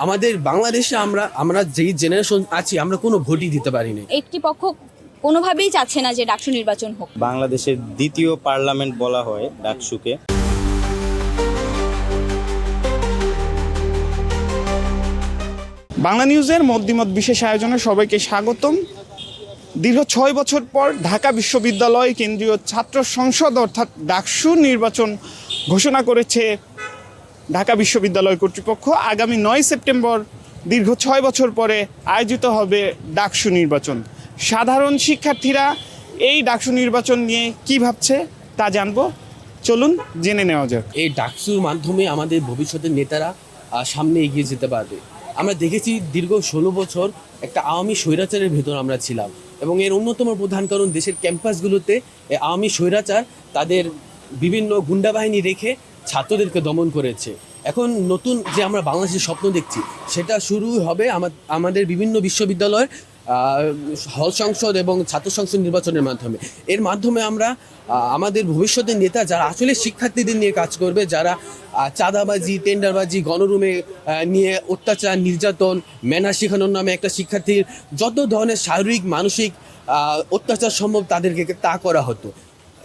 আমাদের বাংলাদেশে আমরা আমরা যেই জেনারেশন আছি আমরা কোনো ভোটই দিতে পারি না। একটি পক্ষ কোনোভাবেই চাচ্ছে না যে ডাকসু নির্বাচন হোক। বাংলাদেশের দ্বিতীয় পার্লামেন্ট বলা হয় ডাকসুকে। বাংলা নিউজের মধ্যমত বিশেষ আয়োজনে সবাইকে স্বাগতম। দীর্ঘ 6 বছর পর ঢাকা বিশ্ববিদ্যালয় কেন্দ্রীয় ছাত্র সংসদ অর্থাৎ ডাকসু নির্বাচন ঘোষণা করেছে ঢাকা বিশ্ববিদ্যালয় কর্তৃপক্ষ। আগামী 9 সেপ্টেম্বর দীর্ঘ 6 বছর পরে আয়োজিত হবে ডাকসু নির্বাচন। সাধারণ শিক্ষার্থীরা এই ডাকসু নির্বাচন নিয়ে কী ভাবছে তা জানবো, চলুন জেনে নেওয়া যাক। এই ডাকসুর মাধ্যমে আমাদের ভবিষ্যতের নেতারা সামনে এগিয়ে যেতে পারবে। আমরা দেখেছি দীর্ঘ 16 বছর একটা আওয়ামী স্বৈরাচারের ভেতর আমরা ছিলাম, এবং এর অন্যতম প্রধান কারণ দেশের ক্যাম্পাসগুলোতে আওয়ামী স্বৈরাচার তাদের বিভিন্ন গুন্ডা বাহিনী রেখে ছাত্রদেরকে দমন করেছে। এখন নতুন যে আমরা বাংলাদেশের স্বপ্ন দেখছি সেটা শুরু হবে আমাদের বিভিন্ন বিশ্ববিদ্যালয়ের হল সংসদ এবং ছাত্র সংসদ নির্বাচনের মাধ্যমে। এর মাধ্যমে আমরা আমাদের ভবিষ্যতের নেতা যারা আসলে শিক্ষার্থীদের নিয়ে কাজ করবে, যারা চাঁদাবাজি, টেন্ডারবাজি, গণরুমে নিয়ে অত্যাচার, নির্যাতন, ম্যানার শেখানোর নামে একটা শিক্ষার্থীর যত ধরনের শারীরিক মানসিক অত্যাচার সম্ভব তাদেরকে তা করা হতো।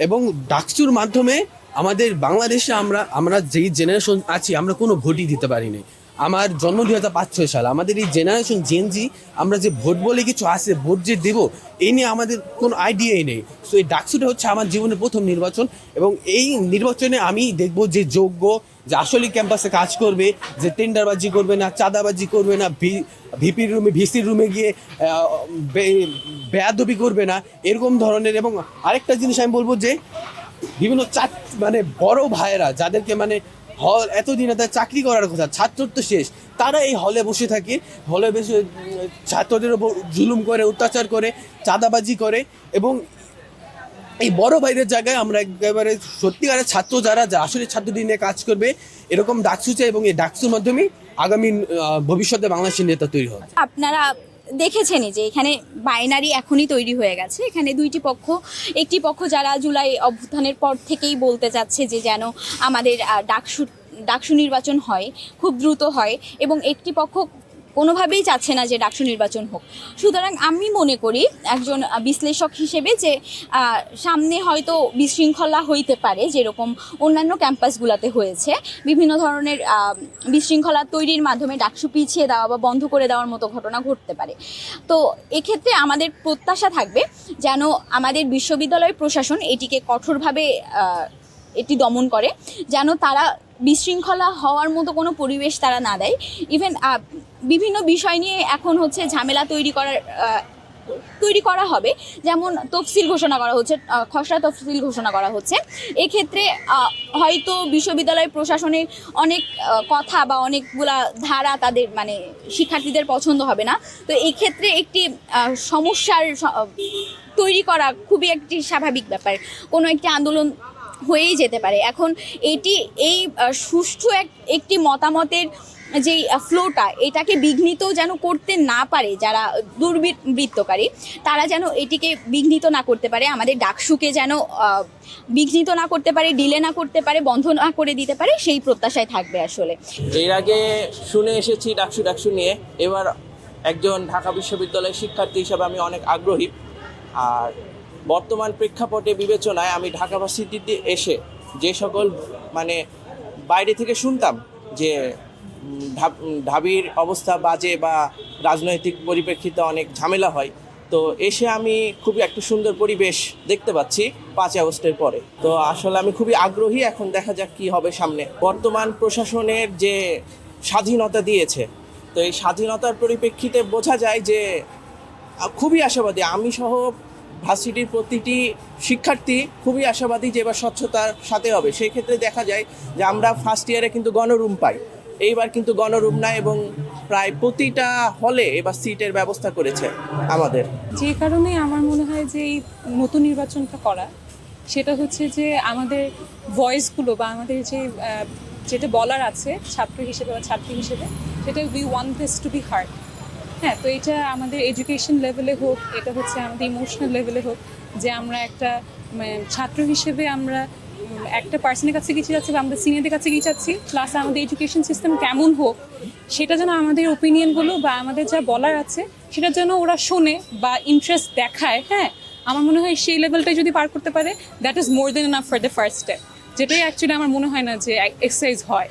এবং ডাকসুর মাধ্যমে আমাদের বাংলাদেশে আমরা যেই জেনারেশন আছি আমরা কোনো ভোটই দিতে পারি না। আমার জন্ম 2005-06 সাল। আমাদের এই জেনারেশন জেনজি, আমরা যে ভোট বলে কিছু আছে, ভোট যে দেবো এই নিয়ে আমাদের কোনো আইডিয়াই নেই। সো এই ডাকসুটা হচ্ছে আমার জীবনের প্রথম নির্বাচন, এবং এই নির্বাচনে আমি দেখব যে যোগ্য, যে আসলে ক্যাম্পাসে কাজ করবে, যে টেন্ডারবাজি করবে না, চাঁদাবাজি করবে না, ভিপির রুমে ভিসির রুমে গিয়ে বেয়াদবি করবে না, এরকম ধরনের। এবং আরেকটা জিনিস আমি বলবো যে বিভিন্ন মানে বড় ভাইয়েরা যাদেরকে মানে হল এতদিন তাদের চাকরি করার কথা, ছাত্রত্ব শেষ, তারা এই হলে বসে থাকে, হলে বসে ছাত্রদের উপর জুলুম করে, অত্যাচার করে, চাঁদাবাজি করে। এবং এই বড় ভাইদের জায়গায় আমরা একেবারে সত্যিকারের ছাত্র যারা আসলে ছাত্রদের নিয়ে কাজ করবে এরকম ডাকসু চাই, এবং এই ডাকসুর মাধ্যমে আগামী ভবিষ্যতে বাংলাদেশের নেতা তৈরি হবে। আপনারা দেখেছেনই যে এখানে বাইনারি এখনই তৈরি হয়ে গেছে। এখানে দুইটি পক্ষ, একটি পক্ষ যারা জুলাই অভ্যুত্থানের পর থেকেই বলতে চাচ্ছে যে যেন আমাদের ডাকসু নির্বাচন হয়, খুব দ্রুত হয়, এবং একটি পক্ষ কোনোভাবেই চাচ্ছে না যে ডাকসু নির্বাচন হোক। সুতরাং আমি মনে করি একজন বিশ্লেষক হিসেবে যে সামনে হয়তো বিশৃঙ্খলা হইতে পারে, যেরকম অন্যান্য ক্যাম্পাসগুলোতে হয়েছে। বিভিন্ন ধরনের বিশৃঙ্খলা তৈরির মাধ্যমে ডাকসু পিছিয়ে দেওয়া বা বন্ধ করে দেওয়ার মতো ঘটনা ঘটতে পারে। তো এক্ষেত্রে আমাদের প্রত্যাশা থাকবে যেন আমাদের বিশ্ববিদ্যালয় প্রশাসন এটিকে কঠোরভাবে এটি দমন করে, যেন তারা বিশৃঙ্খলা হওয়ার মতো কোনো পরিবেশ তারা না দেয়। ইভেন বিভিন্ন বিষয় নিয়ে এখন হচ্ছে ঝামেলা তৈরি করা হবে, যেমন তফসিল ঘোষণা করা হচ্ছে, খসড়া তফসিল ঘোষণা করা হচ্ছে। এক্ষেত্রে হয়তো বিশ্ববিদ্যালয় প্রশাসনের অনেক কথা বা অনেকগুলা ধারা তাদের মানে শিক্ষার্থীদের পছন্দ হবে না। তো এই ক্ষেত্রে একটি সমস্যার তৈরি করা খুবই একটি স্বাভাবিক ব্যাপার, কোনো একটি আন্দোলন হয়েই যেতে পারে। এখন এই সুষ্ঠু একটি মতামতের যেই ফ্লোটা, এটাকে বিঘ্নিত যেন করতে না পারে যারা দুর্বৃত্তকারী, তারা যেন এটিকে বিঘ্নিত না করতে পারে, আমাদের ডাকসুকে যেন বিঘ্নিত না করতে পারে, ডিলে না করতে পারে, বন্ধ না করে দিতে পারে, সেই প্রত্যাশায় থাকবে। আসলে এর আগে শুনে এসেছি ডাকসু নিয়ে, এবার একজন ঢাকা বিশ্ববিদ্যালয়ের শিক্ষার্থী হিসাবে আমি অনেক আগ্রহী। আর বর্তমান প্রেক্ষাপটে বিবেচনায় আমি ঢাকা ভার্সিটিতে এসে যে সকল মানে বাইরে থেকে শুনতাম যে ঢাবির অবস্থা বাজে বা রাজনৈতিক পরিপ্রেক্ষিতে অনেক ঝামেলা হয়, তো এসে আমি খুবই একটা সুন্দর পরিবেশ দেখতে পাচ্ছি 5 আগস্টের পরে। তো আসলে আমি খুবই আগ্রহী, এখন দেখা যাক কি হবে সামনে। বর্তমান প্রশাসনের যে স্বাধীনতা দিয়েছে, তো এই স্বাধীনতার পরিপ্রেক্ষিতে বোঝা যায় যে খুবই আশাবাদী, আমি সহ ভার্সিটির প্রতিটি শিক্ষার্থী খুবই আশাবাদী যে এবার স্বচ্ছতার সাথে হবে। সেই ক্ষেত্রে দেখা যায় যে আমরা ফার্স্ট ইয়ারে কিন্তু গণরুম পাই, এইবার কিন্তু গণরুম নাই, এবং প্রায় প্রতিটা হলে এবার সিটের ব্যবস্থা করেছে আমাদের। যে কারণে আমার মনে হয় যে এই নতুন নির্বাচনটা করা, সেটা হচ্ছে যে আমাদের ভয়েসগুলো বা আমাদের যেটা বলার আছে ছাত্র হিসেবে বা ছাত্রী হিসেবে, সেটা we want this to be hard. হ্যাঁ, তো এটা আমাদের এডুকেশন লেভেলে হোক, এটা হচ্ছে আমাদের ইমোশনাল লেভেলে হোক, যে আমরা একটা ছাত্র হিসেবে আমরা একটা পার্সনের কাছে গিয়ে যাচ্ছি বা আমরা সিনিয়রদের কাছে গিয়ে যাচ্ছি, প্লাস আমাদের এডুকেশন সিস্টেম কেমন হোক সেটা যেন আমাদের ওপিনিয়নগুলো বা আমাদের যা বলার আছে সেটা যেন ওরা শোনে বা ইন্টারেস্ট দেখায়। হ্যাঁ, আমার মনে হয় সেই লেভেলটাই যদি পার করতে পারে, that is more than enough for the first step, যেটাই অ্যাকচুয়ালি আমার মনে হয় না যে এক্সারসাইজ হয়।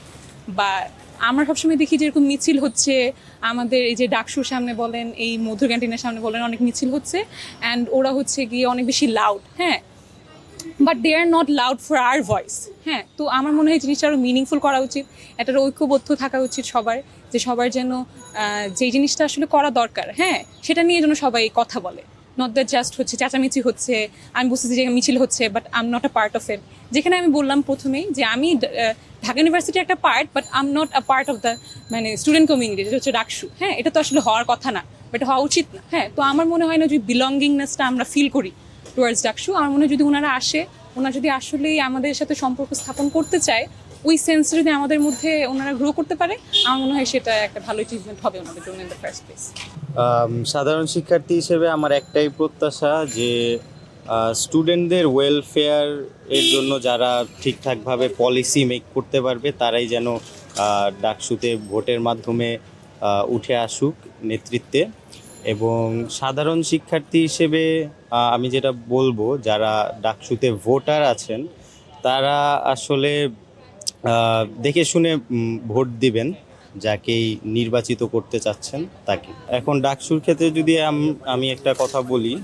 বা আমরা সবসময় দেখি যে এরকম মিছিল হচ্ছে আমাদের এই যে ডাকসুর সামনে বলেন, এই মধুর ক্যান্টিনের সামনে বলেন, অনেক মিছিল হচ্ছে অ্যান্ড ওরা হচ্ছে গিয়ে অনেক বেশি লাউড। হ্যাঁ, but they are not loud for our voice. হ্যাঁ, তো আমার মনে হয় জিনিসটা আরও মিনিংফুল করা উচিত, একটা ঐক্যবদ্ধ থাকা উচিত সবার, যে সবার যেন যেই জিনিসটা আসলে করা দরকার, হ্যাঁ, সেটা নিয়ে যেন সবাই কথা বলে। নট দ্যাট জাস্ট হচ্ছে চেঁচামেচি হচ্ছে, আমি বুঝতেছি যে মিছিল হচ্ছে but I am not a part of it. যেখানে আমি বললাম প্রথমেই যে আমি ঢাকা ইউনিভার্সিটির একটা part, but I am not a part of the মানে স্টুডেন্ট কমিউনিটি, যেটা হচ্ছে ডাকসু। হ্যাঁ, এটা তো আসলে হওয়ার কথা না, বাট হওয়া উচিত না। হ্যাঁ, তো আমার মনে হয় না যদি বিলঙ্গিংনেসটা আমরা ফিল করি টুয়ার্ডস ডাকসু, আমার মনে হয় যদি ওনারা আসে, ওনারা যদি আসলেই আমাদের সাথে সম্পর্ক স্থাপন করতে চায়, ওই সেন্সটা যদি আমাদের মধ্যে ওনারা গ্রো করতে পারে, আমার মনে হয় সেটা একটা ভালো অ্যাচিভমেন্ট হবে ওনাদের জন্য ইন দ্য ফার্স্ট প্লেস। সাধারণ শিক্ষার্থী হিসেবে আমার একটাই প্রত্যাশা যে স্টুডেন্টদের ওয়েলফেয়ার এর জন্য যারা ঠিকঠাকভাবে পলিসি মেক করতে পারবে তারাই যেন ডাকসুতে ভোটের মাধ্যমে উঠে আসুক নেতৃত্বে। এবং সাধারণ শিক্ষার্থী হিসেবে আমি যেটা বলবো, যারা ডাকসুতে ভোটার আছেন তারা আসলে দেখে শুনে ভোট দিবেন যাকেই নির্বাচিত করতে চাচ্ছেন তাকে। এখন ডাকসুর ক্ষেত্রে যদি আমি একটা কথা বলি,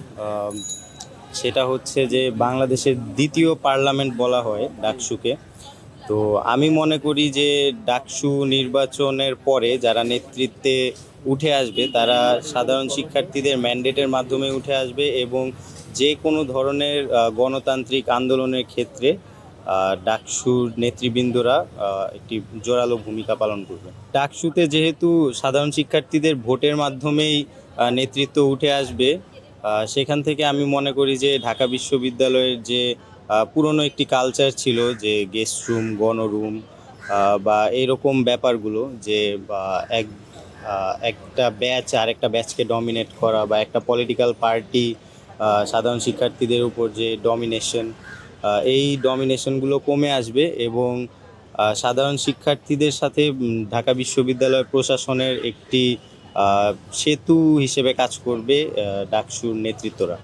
সেটা হচ্ছে যে বাংলাদেশের দ্বিতীয় পার্লামেন্ট বলা হয় ডাকসুকে। তো আমি মনে করি যে ডাকসু নির্বাচনের পরে যারা নেতৃত্বে উঠে আসবে তারা সাধারণ শিক্ষার্থীদের ম্যান্ডেটের মাধ্যমে উঠে আসবে এবং যে কোনো ধরনের গণতান্ত্রিক আন্দোলনের ক্ষেত্রে ডাকসুর নেতৃবৃন্দরা একটি জোরালো ভূমিকা পালন করবে। ডাকসুতে যেহেতু সাধারণ শিক্ষার্থীদের ভোটের মাধ্যমেই নেতৃত্ব উঠে আসবে, সেখান থেকে আমি মনে করি যে ঢাকা বিশ্ববিদ্যালয়ের যে পুরনো একটি কালচার ছিল, যে গেস্ট রুম, গণরুম বা এরকম ব্যাপারগুলো, যে একটা ব্যাচ আর একটা ব্যাচকে ডমিনেট করা বা একটা পলিটিক্যাল পার্টি সাধারণ শিক্ষার্থীদের উপর যে ডমিনেশন, এই ডমিনেশনগুলো কমে আসবে এবং সাধারণ শিক্ষার্থীদের সাথে ঢাকা বিশ্ববিদ্যালয় প্রশাসনের একটি সেতু হিসেবে কাজ করবে ডাকসুর নেতৃত্বরা।